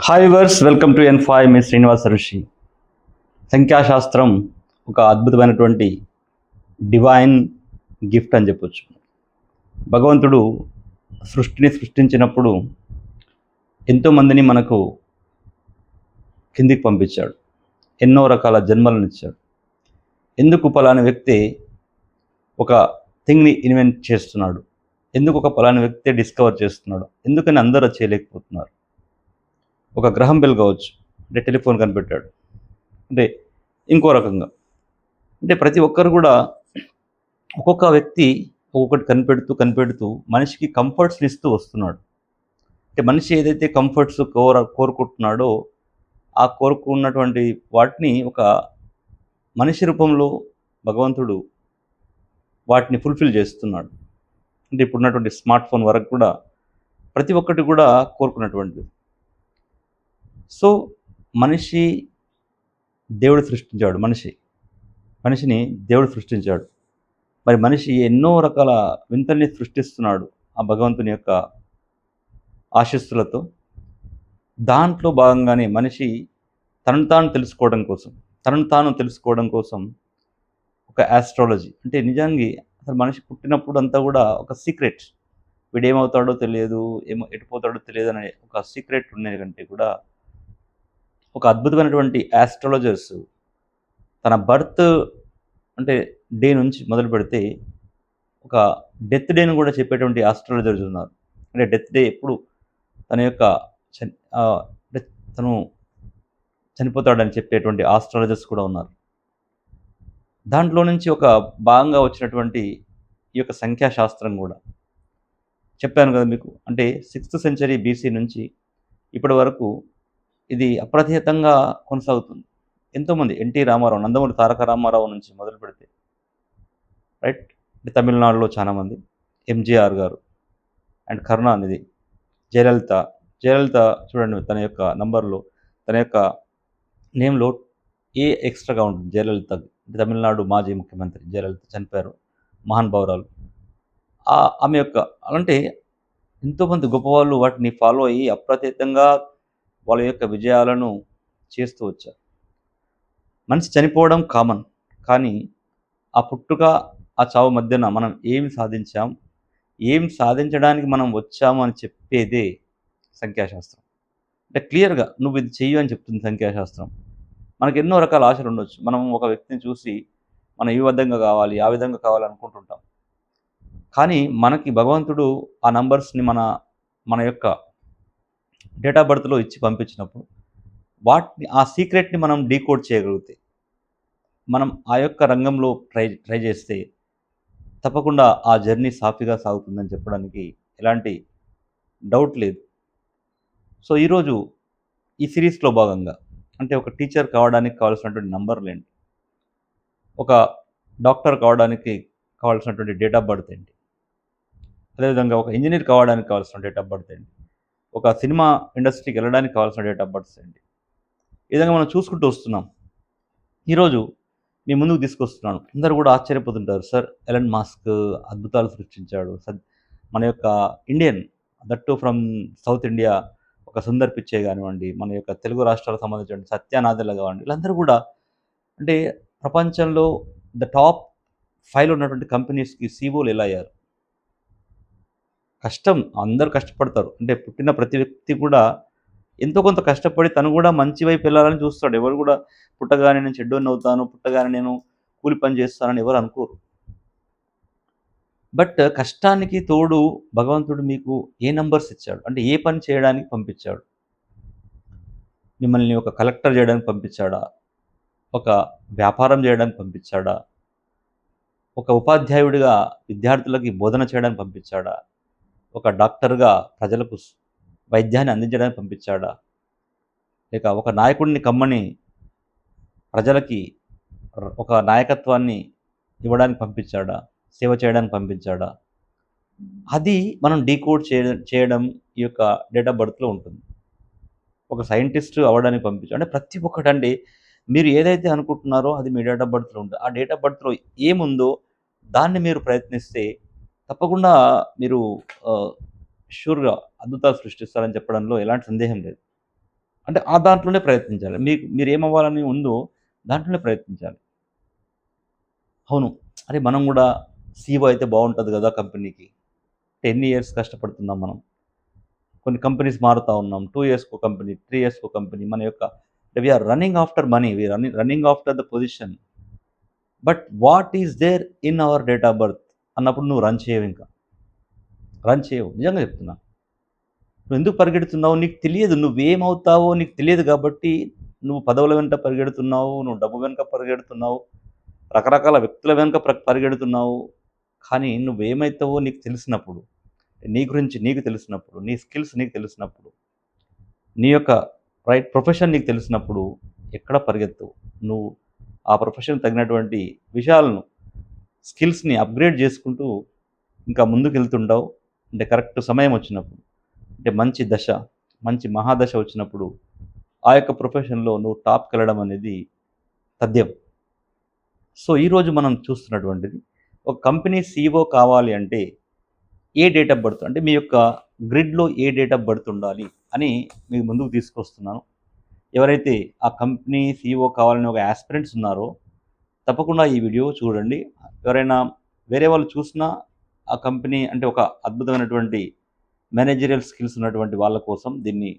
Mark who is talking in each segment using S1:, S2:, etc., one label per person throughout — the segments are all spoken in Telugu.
S1: Hi viewers, welcome to N5 మీ శ్రీనివాస ఋషి. సంఖ్యాశాస్త్రం ఒక అద్భుతమైనటువంటి డివైన్ గిఫ్ట్ అని చెప్పొచ్చు. భగవంతుడు సృష్టిని సృష్టించినప్పుడు ఎంతోమందిని మనకు కిందికి పంపించాడు. ఎన్నో రకాల జన్మలనిచ్చాడు. ఎందుకు పలానా వ్యక్తి ఒక థింగ్ని ఇన్వెంట్ చేస్తున్నాడు, ఎందుకు ఒక పలానా వ్యక్తి డిస్కవర్ చేస్తున్నాడు, ఎందుకని అందరూ అది చేయలేకపోతున్నారు. ఒక గ్రహం బెల్ కావచ్చు, అంటే టెలిఫోన్ కనిపెట్టాడు, అంటే ఇంకో రకంగా, అంటే ప్రతి ఒక్కరు కూడా ఒక్కొక్క వ్యక్తి ఒక్కొక్కటి కనిపెడుతూ కనిపెడుతూ మనిషికి కంఫర్ట్స్ని ఇస్తూ వస్తున్నాడు. అంటే మనిషి ఏదైతే కంఫర్ట్స్ కోరుకుంటున్నాడో ఆ కోరుకున్నటువంటి వాటిని ఒక మనిషి రూపంలో భగవంతుడు వాటిని ఫుల్ఫిల్ చేస్తున్నాడు. అంటే ఇప్పుడున్నటువంటి స్మార్ట్ ఫోన్ వరకు కూడా ప్రతి ఒక్కటి కూడా కోరుకున్నటువంటిది. సో మనిషి దేవుడు సృష్టించాడు. మనిషిని దేవుడు సృష్టించాడు. మరి మనిషి ఎన్నో రకాల వింతల్ని సృష్టిస్తున్నాడు ఆ భగవంతుని యొక్క ఆశీస్సులతో. దాంట్లో భాగంగానే మనిషి తనను తాను తెలుసుకోవడం కోసం ఒక ఆస్ట్రాలజీ, అంటే నిజానికి అసలు మనిషి పుట్టినప్పుడు అంతా కూడా ఒక సీక్రెట్. వీడేమవుతాడో తెలియదు, ఎటుపోతాడో తెలియదు అనే ఒక సీక్రెట్ ఉండేది కంటే కూడా ఒక అద్భుతమైనటువంటి ఆస్ట్రాలజర్స్ తన బర్త్ అంటే డే నుంచి మొదలు పెడితే ఒక డెత్ డేను కూడా చెప్పేటువంటి ఆస్ట్రాలజర్స్ ఉన్నారు. అంటే డెత్ డే ఎప్పుడు తన యొక్క అంటే తను చనిపోతాడని చెప్పేటువంటి ఆస్ట్రాలజర్స్ కూడా ఉన్నారు. దాంట్లో నుంచి ఒక భాగంగా వచ్చినటువంటి ఈ యొక్క సంఖ్యాశాస్త్రం కూడా చెప్పాను కదా మీకు. అంటే 6th సెంచరీ బీసీ నుంచి ఇప్పటి వరకు ఇది అప్రతిహతంగా కొనసాగుతుంది. ఎంతోమంది ఎన్టీ రామారావు, నందమూరి తారక రామారావు నుంచి మొదలు పెడితే రైట్, తమిళనాడులో చాలామంది, ఎంజీఆర్ గారు అండ్ కరుణానిధి, జయలలిత. జయలలిత చూడండి, తన యొక్క నంబర్లో, తన యొక్క నేమ్లో ఏ ఎక్స్ట్రాగా ఉంటుంది జయలలిత. తమిళనాడు మాజీ ముఖ్యమంత్రి జయలలిత చనిపోయారు, మహానుభావురాలు. ఆమె యొక్క అలాంటి ఎంతోమంది గొప్పవాళ్ళు వాటిని ఫాలో అయ్యి అప్రతిహతంగా వాళ్ళ యొక్క విజయాలను చేస్తూ వచ్చారు. మనిషి చనిపోవడం కామన్, కానీ ఆ పుట్టుక ఆ చావు మధ్యన మనం ఏం సాధించడానికి మనం వచ్చాము అని చెప్పేదే సంఖ్యాశాస్త్రం. అంటే క్లియర్గా నువ్వు ఇది చెయ్యి అని చెప్తుంది సంఖ్యాశాస్త్రం. మనకు ఎన్నో రకాల ఆశలు ఉండొచ్చు. మనం ఒక వ్యక్తిని చూసి మనం ఈ విధంగా కావాలి, ఆ విధంగా కావాలి అనుకుంటుంటాం. కానీ మనకి భగవంతుడు ఆ నంబర్స్ని మన యొక్క డేట్ ఆఫ్ బర్త్లో ఇచ్చి పంపించినప్పుడు ఆ సీక్రెట్ని మనం డీకోడ్ చేయగలిగితే, మనం ఆ యొక్క రంగంలో ట్రై చేస్తే తప్పకుండా ఆ జర్నీ సాఫీగా సాగుతుందని చెప్పడానికి ఎలాంటి డౌట్ లేదు. సో ఈరోజు ఈ సిరీస్లో భాగంగా, అంటే ఒక టీచర్ కావడానికి కావాల్సినటువంటి నంబర్లు ఏంటి, ఒక డాక్టర్ కావడానికి కావాల్సినటువంటి డేట్ ఆఫ్ బర్త్ ఏంటి, అదేవిధంగా ఒక ఇంజనీర్ కావడానికి కావాల్సిన డేట్ ఆఫ్ బర్త్ ఏంటి, ఒక సినిమా ఇండస్ట్రీకి వెళ్ళడానికి కావాల్సిన డేట్ ఆఫ్ బర్త్స్ ఏంటి, ఈ విధంగా మనం చూసుకుంటూ వస్తున్నాం. ఈరోజు మీ ముందుకు తీసుకొస్తున్నాను. అందరూ కూడా ఆశ్చర్యపోతుంటారు, సార్ ఎలన్ మాస్క్ అద్భుతాలు సృష్టించాడు, మన యొక్క Indian, that from south India, ఒక సుందర్ పిచ్చే కానివ్వండి, మన యొక్క తెలుగు రాష్ట్రాలకు సంబంధించిన సత్యానాదెల్ల కానివ్వండి, వీళ్ళందరూ కూడా అంటే ప్రపంచంలో టాప్ 5లో ఉన్నటువంటి కంపెనీస్కి సీఓలు ఎలా అయ్యారు. కష్టం, అందరూ కష్టపడతారు. అంటే పుట్టిన ప్రతి వ్యక్తి కూడా ఎంతో కొంత కష్టపడి తను కూడా మంచి వైపు వెళ్ళాలని చూస్తాడు. ఎవరు కూడా పుట్టగానే నేను చెడ్డోడిని అవుతాను, పుట్టగానే నేను కూలి పని చేస్తానని ఎవరు అనుకోరు. బట్ కష్టానికి తోడు భగవంతుడు మీకు ఏ నంబర్స్ ఇచ్చాడు, అంటే ఏ పని చేయడానికి పంపించాడు. మిమ్మల్ని ఒక కలెక్టర్ చేయడానికి పంపించాడా, ఒక వ్యాపారం చేయడానికి పంపించాడా, ఒక ఉపాధ్యాయుడిగా విద్యార్థులకి బోధన చేయడానికి పంపించాడా, ఒక డాక్టర్గా ప్రజలకు వైద్యాన్ని అందించడానికి పంపించాడా, లేక ఒక నాయకుడిని కమ్మని ప్రజలకి ఒక నాయకత్వాన్ని ఇవ్వడానికి పంపించాడా, సేవ చేయడానికి పంపించాడా, అది మనం డీకోడ్ చేయడం ఈ యొక్క డేట్ ఆఫ్ బర్త్లో ఉంటుంది. ఒక సైంటిస్ట్ అవ్వడానికి పంపించాడు, అంటే ప్రతి ఒక్కటండి మీరు ఏదైతే అనుకుంటున్నారో అది మీ డేట్ ఆఫ్ బర్త్లో ఉంటుంది. ఆ డేట్ ఆఫ్ బర్త్లో ఏముందో దాన్ని మీరు ప్రయత్నిస్తే తప్పకుండా మీరు షూర్గా అద్భుతాలు సృష్టిస్తారని చెప్పడంలో ఎలాంటి సందేహం లేదు. అంటే ఆ దాంట్లోనే ప్రయత్నించాలి. మీరేమవ్వాలని ఉందో దాంట్లోనే ప్రయత్నించాలి. అవును. అరే! మనం గూడా సీఈఓ అయితే బావుంటది గదా! కంపెనీకి. 10 ఇయర్స్ కష్టపడుతున్నాం మనం. కొన్ని కంపెనీస్ మారుతా ఉన్నాం. 2 ఇయర్స్‌కో కంపెనీ, 3 ఇయర్స్‌కో కంపెనీ. మన యొక్క we are running after money. Running after the position. But what is there in our date of birth అన్నప్పుడు నువ్వు రన్ చేయవింక. రన్ చేయవు. నిజంగా చెప్తున్నా. నువ్వెందుకు పరిగెడుతున్నావు? నీకు తెలియదు. నువ్వేమవుతావో నీకు తెలియదు గాబట్టి, నువ్వు పదవుల వెంట పరిగెడుతున్నావు, నువ్వు డబ్బు వెనుక పరిగెడుతున్నావు, రకరకాల వ్యక్తుల వెనుక పరిగెడుతున్నావు. కానీ నువ్వేమైతావో నీకు తెలిసినప్పుడు, నీ గురించి నీకు తెలిసినప్పుడు, నీ స్కిల్స్ నీకు తెలిసినప్పుడు, నీ యొక్క ప్రొఫెషన్ నీకు తెలిసినప్పుడు ఎక్కడ పరిగెత్తవు. నువ్వు ఆ ప్రొఫెషన్‌కి తగినటువంటి విషయాలను, స్కిల్స్‌ని అప్‌గ్రేడ్ చేసుకుంటూ ఇంకా ముందుకెళ్తుంటావు. అంటే కరెక్ట్ సమయం వచ్చినప్పుడు. అంటే మంచి దశ, మంచి మహాదశ వచ్చినప్పుడు ఆ యొక్క ప్రొఫెషన్‌లో నువ్వు టాప్‌కెళ్ళడం అనేది తథ్యం. సో, ఈరోజు మనం చూస్తున్నటువంటిది ఒక కంపెనీ సీఈఓ కావాలి అంటే ఏ డేట్ ఆఫ్ బర్త్ అంటే మీ యొక్క గ్రిడ్‌లో ఏ డేట్ ఆఫ్ బర్త్ ఉండాలి అని మీ ముందుకు తీసుకొస్తున్నాను. ఎవరైతే ఆ కంపెనీ సీఈఓ కావాలని ఒక యాస్పిరెంట్స్ ఉన్నారో తప్పకుండా ఈ వీడియో చూడండి. ఎవరైనా వేరే వాళ్ళు చూసినా ఆ కంపెనీ అంటే ఒక అద్భుతమైనటువంటి మేనేజరియల్ స్కిల్స్ ఉన్నటువంటి వాళ్ళ కోసం దీన్ని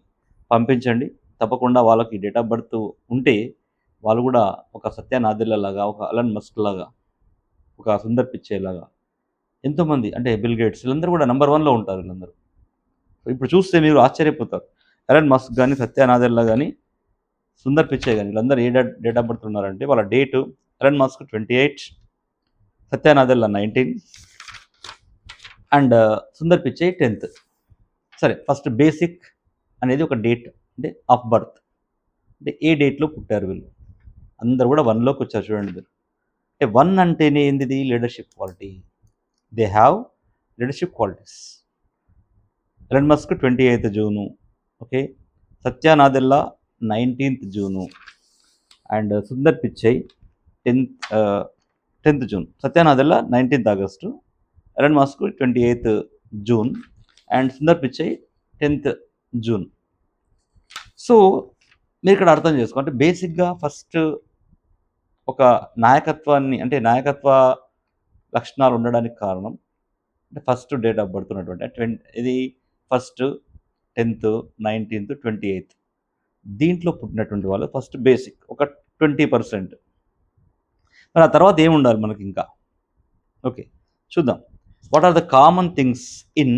S1: పంపించండి. తప్పకుండా వాళ్ళకి డేట్ ఆఫ్ బర్త్ ఉంటే వాళ్ళు కూడా ఒక సత్య నాదెల్లలాగా, ఒక అలన్ మస్క్ లాగా, ఒక సుందర్ పిచ్చైలాగా ఎంతోమంది అంటే బిల్ గేట్స్ వీళ్ళందరూ కూడా నంబర్ 1లో ఉంటారు వీళ్ళందరూ. ఇప్పుడు చూస్తే మీరు ఆశ్చర్యపోతారు. ఎలన్ మస్క్ గాని, సత్య నాదెల్ల గాని, సుందర్ పిచ్చై గాని వీళ్ళందరూ ఏ డేట్ ఆఫ్ బర్త్ ఉన్నారంటే వాళ్ళ date Elon Musk 28, Satya Nadella 19 and Sundar Pichai 10థ్. సరే ఫస్ట్ బేసిక్ అనేది ఒక డేట్ అంటే ఆఫ్ బర్త్. అంటే ఏ డేట్‌లో పుట్టారు వీళ్ళు. అందరూ కూడా 1లోకి వచ్చారు చూడండి మీరు. అంటే 1 అంటేనే ఏందిది leadership quality. They have leadership qualities. Elon Musk 28థ్ జూను. ఓకే. సత్య నాదెల్ల 19థ్ జూను. అండ్ సుందర్ పిచ్చై 10థ్ 10థ్ జూన్. సత్య నాదెల్ల 19థ్ ఆగస్టు. ఎలన్ మస్క్ 28థ్ జూన్. అండ్ సుందర్ పిచ్చై 10థ్ జూన్. సో, మీరిక్కడ అర్థం చేసుకో అంటే బేసిక్‌గా ఫస్ట్ ఒక నాయకత్వాన్ని అంటే నాయకత్వ లక్షణాలు ఉండడానికి కారణం అంటే ఫస్ట్ డేట్ ఆఫ్ బర్త్ ఉన్నటువంటి ఇది ఫస్ట్, 10థ్, 19థ్, 28థ్ దీంట్లో పుట్టినటువంటి వాళ్ళు ఫస్ట్ బేసిక్ ఒక 20%. మరి ఆ తర్వాత ఏముండాలి మనకింకా? ఓకే. చూద్దాం. What are the common things in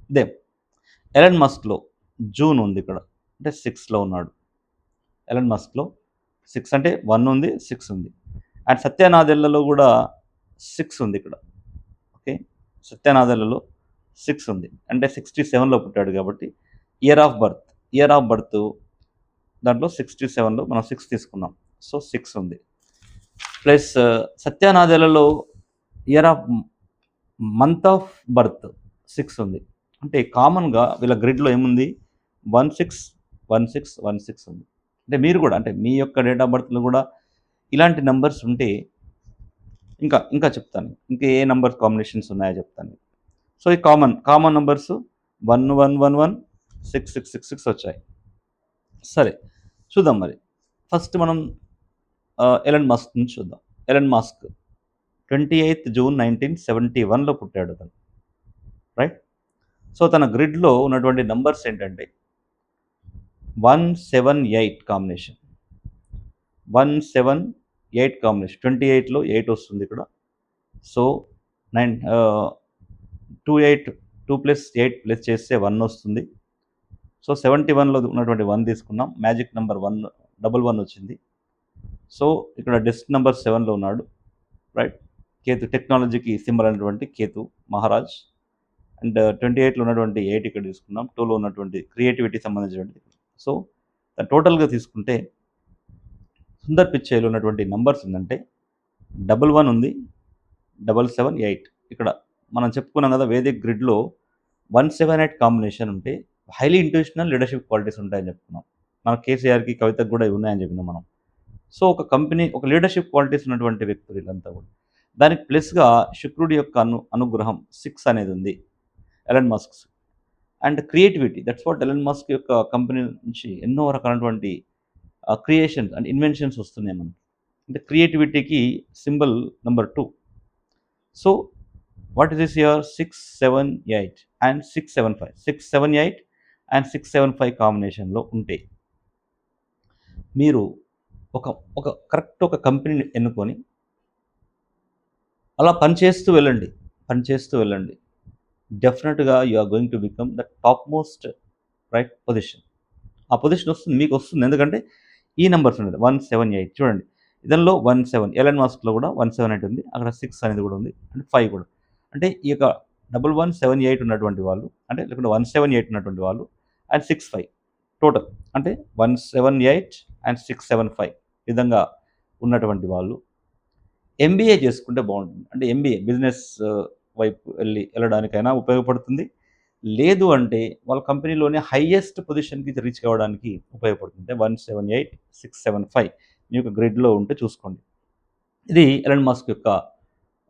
S1: them? Elon మస్క్‌లో జూన్ ఉంది ఇక్కడ. అంటే 6లో ఉన్నాడు. ఎలన్ మస్క్‌లో 6 అంటే 1 ఉంది, 6 ఉంది. అండ్ సత్య నాదెల్లలో కూడా 6 ఉంది ఇక్కడ. ఓకే. సత్య నాదెల్లలో 6 ఉంది. అంటే 67లో పుట్టాడు కాబట్టి year of birth. Year of birth దాంట్లో 67లో మనం 6 తీసుకున్నాం. సో, 6 ఉంది. ప్లస్ సత్య నాదెల్లలో year of month of birth 6 ఉంది. అంటే కామన్‌గా వీళ్ళ గ్రిడ్‌లో ఏముంది 16, 16, 16 ఉంది. అంటే మీరు కూడా అంటే మీ యొక్క డేట్ ఆఫ్ బర్త్‌లో కూడా ఇలాంటి నంబర్స్ ఉంటే ఇంకా చెప్తాను. ఇంకా ఏ నంబర్ కాంబినేషన్స్ ఉన్నాయో చెప్తాను. సో, ఈ కామన్ నంబర్స్ 1, 1, 1, 1, 6, 6, 6, 6 వచ్చాయి. సరే చూద్దాం మరి. ఫస్ట్ మనం ఎలన్ మస్క్ నుంచి చూద్దాం. ఎలన్ మస్క్ 28థ్ జూన్ 1971లో పుట్టాడు అతను. రైట్. సో, తన గ్రిడ్‌లో ఉన్నటువంటి నంబర్స్ ఏంటంటే 178 కాంబినేషన్. 178 కాంబినేషన్. 28లో 8 వస్తుంది ఇక్కడ. సో, 28 2 ప్లస్ 8 ప్లస్ చేస్తే 1 వస్తుంది. సో, 71లో ఉన్నటువంటి 1 తీసుకున్నాం. మ్యాజిక్ నంబర్ 1 11 వచ్చింది. సో, ఇక్కడ డెస్క్ నంబర్ 7లో ఉన్నాడు. రైట్. కేతు టెక్నాలజీకి సింబల్ అయినటువంటి కేతు మహారాజ్. అండ్ 28లో ఉన్నటువంటి 8 ఇక్కడ తీసుకున్నాం. 2లో ఉన్నటువంటి క్రియేటివిటీకి సంబంధించినటువంటి. సో, టోటల్‌గా తీసుకుంటే సుందర్ పిచ్చైలో ఉన్నటువంటి నంబర్స్ ఏందంటే 11 ఉంది. 778 ఇక్కడ మనం చెప్పుకున్నాం కదా! వేదిక్ గ్రిడ్‌లో 178 కాంబినేషన్ ఉంటే హైలీ ఇంట్యూషనల్ లీడర్‌షిప్ క్వాలిటీస్ ఉంటాయని చెప్పుకున్నాం. మన కేసీఆర్‌కి, కవితకు కూడా ఇవి ఉన్నాయని చెప్పినాం మనం. సో, ఒక కంపెనీ ఒక లీడర్‌షిప్ క్వాలిటీస్ ఉన్నటువంటి వ్యక్తులు వీళ్ళంతా కూడా. దానికి ప్లస్‌గా శుక్రుడి యొక్క అనుగ్రహం 6 అనేది ఉంది. Elon Musk. And creativity. That's what Elon Musk యొక్క కంపెనీ నుంచి ఎన్నో రకాలైనటువంటి క్రియేషన్స్ అండ్ ఇన్వెన్షన్స్ వస్తున్నాయి మనకి. అంటే క్రియేటివిటీకి symbol number 2. So what is this here? 6, 7, 8 and 6, 7, 5. 6, 7, 8 and 6, 7, 5 కాంబినేషన్‌లో ఉంటే మీరు ఒక ఒక కరెక్ట్ ఒక కంపెనీని ఎన్నుకొని అలా పనిచేస్తూ వెళ్ళండి. పనిచేస్తూ వెళ్ళండి. డెఫినిట్‌గా you are going to become the top most right position. ఆ పొజిషన్ వస్తుంది. మీకొస్తుంది. ఎందుకంటే ఈ నంబర్స్ ఉన్నది 178 చూడండి. ఇతనిలో 17 ఎలన్ మస్క్‌లో కూడా 178 ఉంది. అక్కడ 6 అనేది కూడా ఉంది. అండ్ 5 కూడా. అంటే ఈ యొక్క 1178 ఉన్నటువంటి వాళ్ళు, అంటే లేకుంటే 178 ఉన్నటువంటి వాళ్ళు అండ్ 65 టోటల్. అంటే 178 అండ్ 675 ఈ విధంగా ఉన్నటువంటి వాళ్ళు ఎంబీఏ చేసుకుంటే బావుంటుంది. అంటే ఎంబీఏ బిజినెస్ వైపు వెళ్ళడానికైనా ఉపయోగపడుతుంది. లేదు అంటే వాళ్ళ కంపెనీలోనే హైయెస్ట్ పొజిషన్‌కి రీచ్ కావడానికి ఉపయోగపడుతుంది. 178, 675 మీ యొక్క గ్రిడ్‌లో ఉంటే చూసుకోండి. ఇది ఎలన్ మస్క్ యొక్క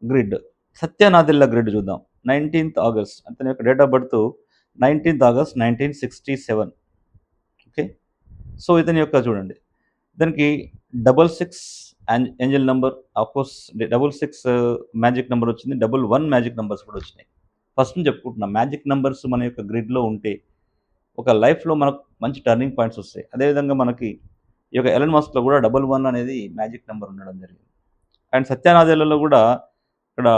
S1: గ్రిడ్. సత్య నాదెళ్ల గ్రిడ్ చూద్దాం. 19థ్ ఆగస్ట్ అతని యొక్క డేట్ ఆఫ్ బర్త్ 19థ్ ఆగస్ట్ 1967. ఓకే. సో ఇతని యొక్క చూడండి. ఇతనికి 66 angel number, of course 66 magic number వచ్చింది. 11 మ్యాజిక్ నంబర్స్ కూడా వచ్చినాయి. ఫస్ట్ నుంచి చెప్పుకుంటున్నా. మ్యాజిక్ నంబర్స్ మన యొక్క గ్రిడ్‌లో ఉంటే ఒక లైఫ్‌లో మనకు మంచి టర్నింగ్ పాయింట్స్ వస్తాయి. అదేవిధంగా మనకి ఈ యొక్క ఎలన్ మస్క్‌లో కూడా 11 అనేది మ్యాజిక్ నంబర్ ఉండడం జరిగింది. అండ్ సత్య నాదెళ్లలో కూడా ఇక్కడ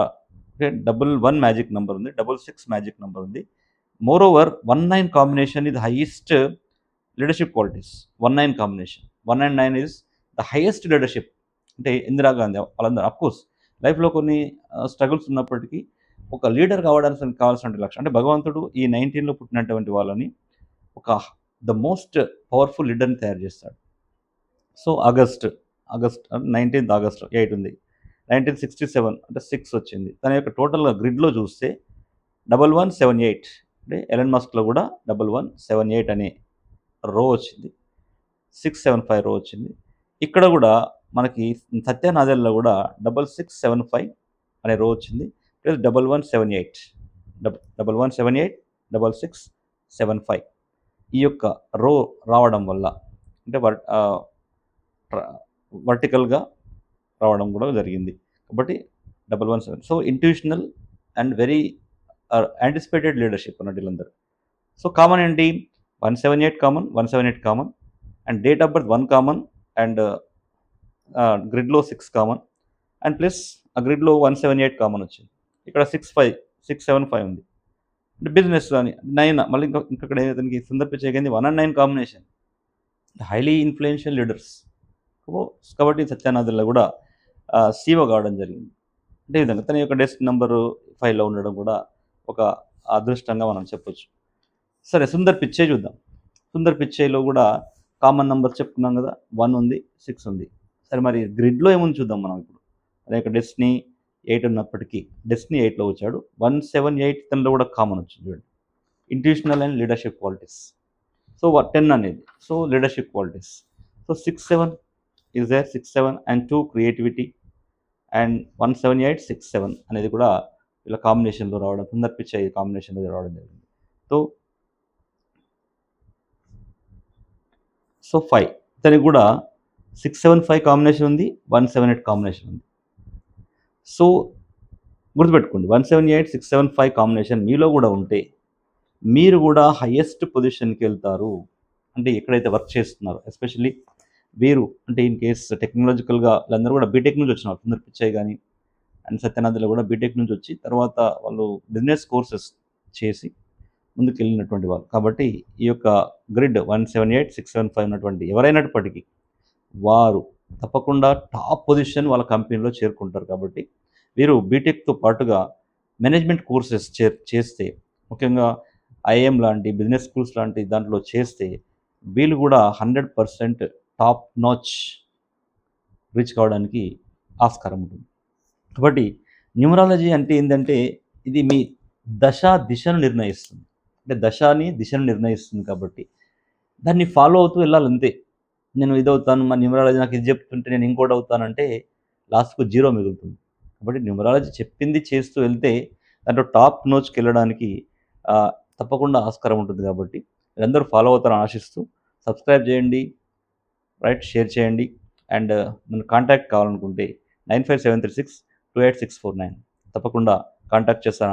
S1: 11 మ్యాజిక్ నంబర్ ఉంది. 66 మ్యాజిక్ నంబర్ ఉంది. మోరోవర్ 19 కాంబినేషన్ ఇది highest leadership qualities. 19 combination. 1 and 9 is the highest leadership. అంటే ఇందిరాగాంధీ వాళ్ళందరూ అఫ్‌కోర్స్ లైఫ్‌లో కొన్ని స్ట్రగుల్స్ ఉన్నప్పటికీ ఒక లీడర్ కావడానికి కావాల్సినటువంటి లక్ష్యం. అంటే భగవంతుడు ఈ 19లో పుట్టినటువంటి వాళ్ళని ఒక ద మోస్ట్ పవర్‌ఫుల్ లీడర్‌ని తయారు చేస్తాడు. సో ఆగస్ట్ 19థ్ ఆగస్ట్ 8 ఉంది. 1967 అంటే 6 వచ్చింది. తన యొక్క టోటల్‌గా గ్రిడ్‌లో చూస్తే 1178 అంటే ఎలన్ మస్క్‌లో కూడా 1178 అనే రో వచ్చింది. 675 రో వచ్చింది. ఇక్కడ కూడా మనకి సత్య నాదెళ్లలో కూడా 6675 అనే రో వచ్చింది. ప్లస్ 1178 1178 6675 ఈ యొక్క రో రావడం వల్ల అంటే వర్టికల్‌గా రావడం కూడా జరిగింది. కాబట్టి 117 so intuitional and very anticipated leadership అన్నట్టు వీళ్ళందరూ. సో కామన్ ఏంటి? 178 common, 178 common and date of birth 1 common and గ్రిడ్‌లో 6 కామన్ అండ్ ప్లస్ ఆ గ్రిడ్‌లో 178 కామన్ వచ్చింది. ఇక్కడ 675 ఉంది. అంటే బిజినెస్ అని 9 మళ్ళీ ఇంకొకటి ఇతనికి సుందర్ పిచాయ్ గారిది 1 and 9 combination. Highly influential leaders. కాబట్టి సత్యానాథ్‌లో కూడా సీఈఓ కావడం జరిగింది. అదే విధంగా తన యొక్క డెస్క్ నంబరు 5లో ఉండడం కూడా ఒక అదృష్టంగా మనం చెప్పొచ్చు. సరే సుందర్ పిచ్చై చూద్దాం. సుందర్ పిచ్చైలో కూడా కామన్ నంబర్ చెప్పుకున్నాం కదా! 1 ఉంది, 6 ఉంది. సరే మరి గ్రిడ్‌లో ఏముంది చూద్దాం మనం ఇప్పుడు. అదే యొక్క డెస్టినీ 8 ఉన్నప్పటికీ డెస్టినీ 8లో వచ్చాడు. 178 తనలో కూడా కామన్ వచ్చింది చూడండి. Intuitional and leadership qualities. So 10 అనేది. So leadership qualities. So 6, 7 is there. 6, 7 and 2 creativity and 178, 67 అనేది కూడా ఇలా కాంబినేషన్‌లో రావడం, సుందర్ పిచ్చై కాంబినేషన్‌లో రావడం జరిగింది. సో 5 ఇతనికి కూడా 675 కాంబినేషన్ ఉంది. 178 కాంబినేషన్ ఉంది. సో గుర్తుపెట్టుకోండి 178, 675 కాంబినేషన్ మీలో కూడా ఉంటే మీరు కూడా హైయెస్ట్ పొజిషన్‌కి వెళ్తారు. అంటే ఎక్కడైతే వర్క్ చేస్తున్నారో ఎస్పెషల్లీ వీరు అంటే ఇన్ కేస్ టెక్నాలజికల్‌గా వీళ్ళందరూ కూడా బీటెక్ నుంచి వచ్చిన వాళ్ళు. సుందర్ పిచ్చై గాని అండ్ సత్యనాథ్‌లో కూడా బీటెక్ నుంచి వచ్చి తర్వాత వాళ్ళు బిజినెస్ కోర్సెస్ చేసి ముందుకెళ్ళినటువంటి వాళ్ళు. కాబట్టి ఈ యొక్క గ్రిడ్ 178, 675 ఉన్నటువంటి ఎవరైనప్పటికీ వారు తప్పకుండా టాప్ పొజిషన్ వాళ్ళ కంపెనీలో చేరుకుంటారు. కాబట్టి వీరు బీటెక్‌తో పాటుగా మేనేజ్మెంట్ కోర్సెస్ చేస్తే ముఖ్యంగా ఐఐఎం లాంటి బిజినెస్ స్కూల్స్ లాంటి దాంట్లో చేస్తే వీళ్ళు కూడా 100% టాప్ నాచ్ రీచ్ కావడానికి ఆస్కారం ఉంటుంది. కాబట్టి న్యూమరాలజీ అంటే ఏందంటే ఇది మీ దిశను నిర్ణయిస్తుంది. అంటే దిశను నిర్ణయిస్తుంది కాబట్టి దాన్ని ఫాలో అవుతూ వెళ్ళాలంతే. నేను ఇదవుతాను, మా న్యూమరాలజీ నాకు ఇది చెప్తుంటే నేను ఇంకోటి అవుతానంటే లాస్ట్‌కు 0 మిగులుతుంది. కాబట్టి న్యూమరాలజీ చెప్పింది చేస్తూ వెళ్తే దాంట్లో టాప్ నోచ్‌కెళ్ళడానికి తప్పకుండా ఆస్కారం ఉంటుంది కాబట్టి మీరందరూ ఫాలో అవుతారని ఆశిస్తూ సబ్స్క్రైబ్ చేయండి, రైట్, షేర్ చేయండి. అండ్ నన్ను కాంటాక్ట్ కావాలనుకుంటే 9573628649 తప్పకుండా కాంటాక్ట్ చేస్తాను.